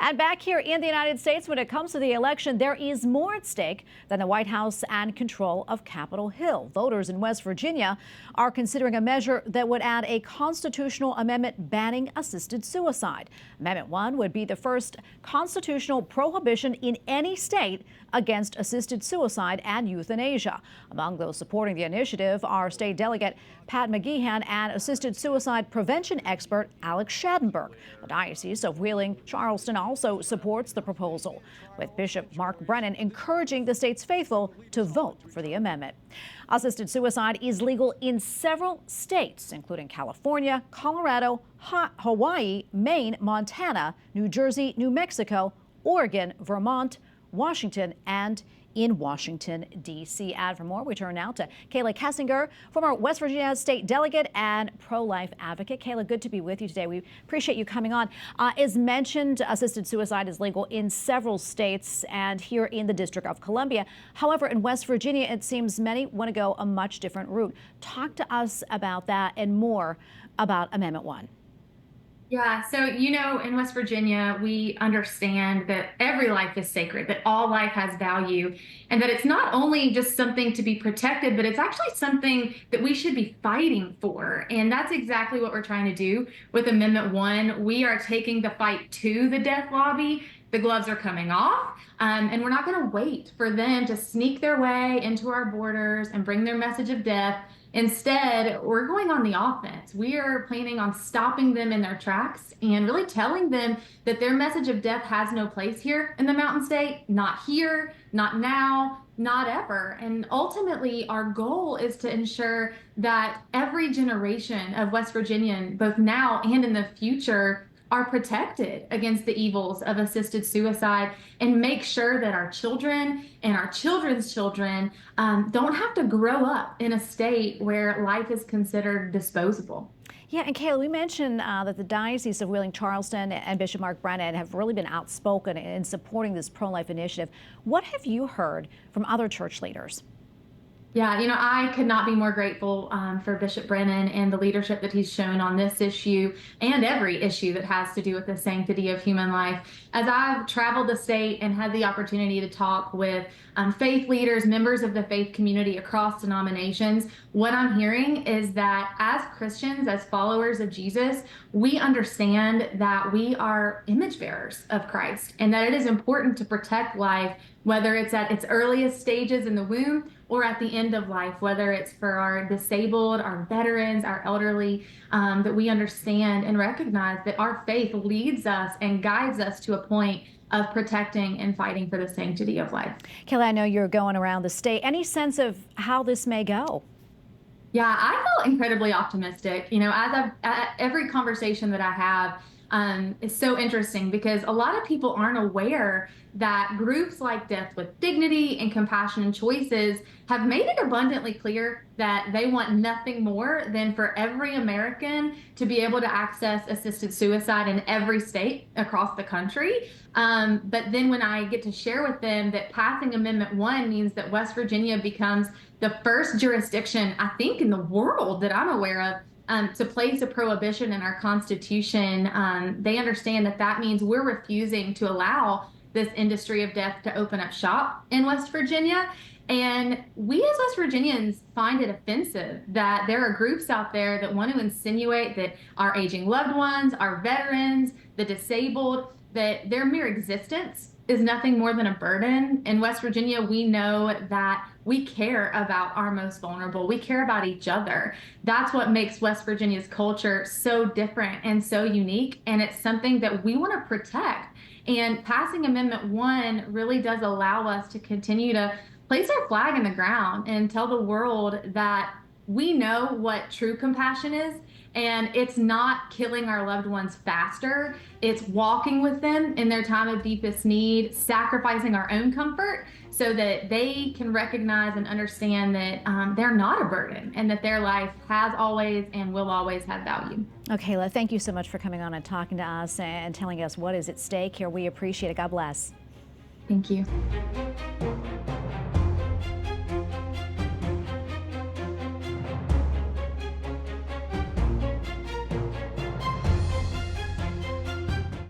And back here in the United States, when it comes to the election, there is more at stake than the White House and control of Capitol Hill. Voters in West Virginia are considering a measure that would add a constitutional amendment banning assisted suicide. Amendment 1 would be the first constitutional prohibition in any state against assisted suicide and euthanasia. Among those supporting the initiative are State Delegate Pat McGeehan and assisted suicide prevention expert Alex Schadenberg. The Diocese of Wheeling-Charleston also supports the proposal, with Bishop Mark Brennan encouraging the state's faithful to vote for the amendment. Assisted suicide is legal in several states, including California, Colorado, Hawaii, Maine, Montana, New Jersey, New Mexico, Oregon, Vermont, Washington, and in Washington, D.C. And for more, we turn now to Kayla Kessinger, former West Virginia State Delegate and pro-life advocate. Kayla, good to be with you today. We appreciate you coming on. As mentioned, assisted suicide is legal in several states and here in the District of Columbia. However, in West Virginia, it seems many want to go a much different route. Talk to us about that and more about Amendment 1. Yeah, so, in West Virginia, we understand that every life is sacred, that all life has value, and that it's not only just something to be protected, but it's actually something that we should be fighting for. And that's exactly what we're trying to do with Amendment 1. We are taking the fight to the death lobby. The gloves are coming off, and we're not going to wait for them to sneak their way into our borders and bring their message of death. Instead, we're going on the offense. We are planning on stopping them in their tracks and really telling them that their message of death has no place here in the Mountain State, not here, not now, not ever. And ultimately, our goal is to ensure that every generation of West Virginian, both now and in the future, are protected against the evils of assisted suicide, and make sure that our children and our children's children don't have to grow up in a state where life is considered disposable. Yeah, and Kayla, we mentioned that the Diocese of Wheeling-Charleston and Bishop Mark Brennan have really been outspoken in supporting this pro-life initiative. What have you heard from other church leaders? Yeah, I could not be more grateful for Bishop Brennan and the leadership that he's shown on this issue and every issue that has to do with the sanctity of human life. As I've traveled the state and had the opportunity to talk with faith leaders, members of the faith community across denominations, what I'm hearing is that as Christians, as followers of Jesus, we understand that we are image bearers of Christ and that it is important to protect life, whether it's at its earliest stages in the womb or at the end of life, whether it's for our disabled, our veterans, our elderly, that we understand and recognize that our faith leads us and guides us to a point of protecting and fighting for the sanctity of life. Kayla, I know you're going around the state. Any sense of how this may go? Yeah, I feel incredibly optimistic. Every conversation that I have is so interesting because a lot of people aren't aware that groups like Death with Dignity and Compassion and Choices have made it abundantly clear that they want nothing more than for every American to be able to access assisted suicide in every state across the country. But then when I get to share with them that passing Amendment 1 means that West Virginia becomes the first jurisdiction, I think, in the world that I'm aware of, to place a prohibition in our Constitution, they understand that that means we're refusing to allow this industry of death to open up shop in West Virginia. And we as West Virginians find it offensive that there are groups out there that want to insinuate that our aging loved ones, our veterans, the disabled, that their mere existence is nothing more than a burden. In West Virginia, we know that we care about our most vulnerable. We care about each other. That's what makes West Virginia's culture so different and so unique. And it's something that we want to protect. And passing Amendment 1 really does allow us to continue to place our flag in the ground and tell the world that we know what true compassion is. And it's not killing our loved ones faster. It's walking with them in their time of deepest need, sacrificing our own comfort so that they can recognize and understand that they're not a burden and that their life has always and will always have value. Okay, Kayla, thank you so much for coming on and talking to us and telling us what is at stake here. We appreciate it. God bless. Thank you.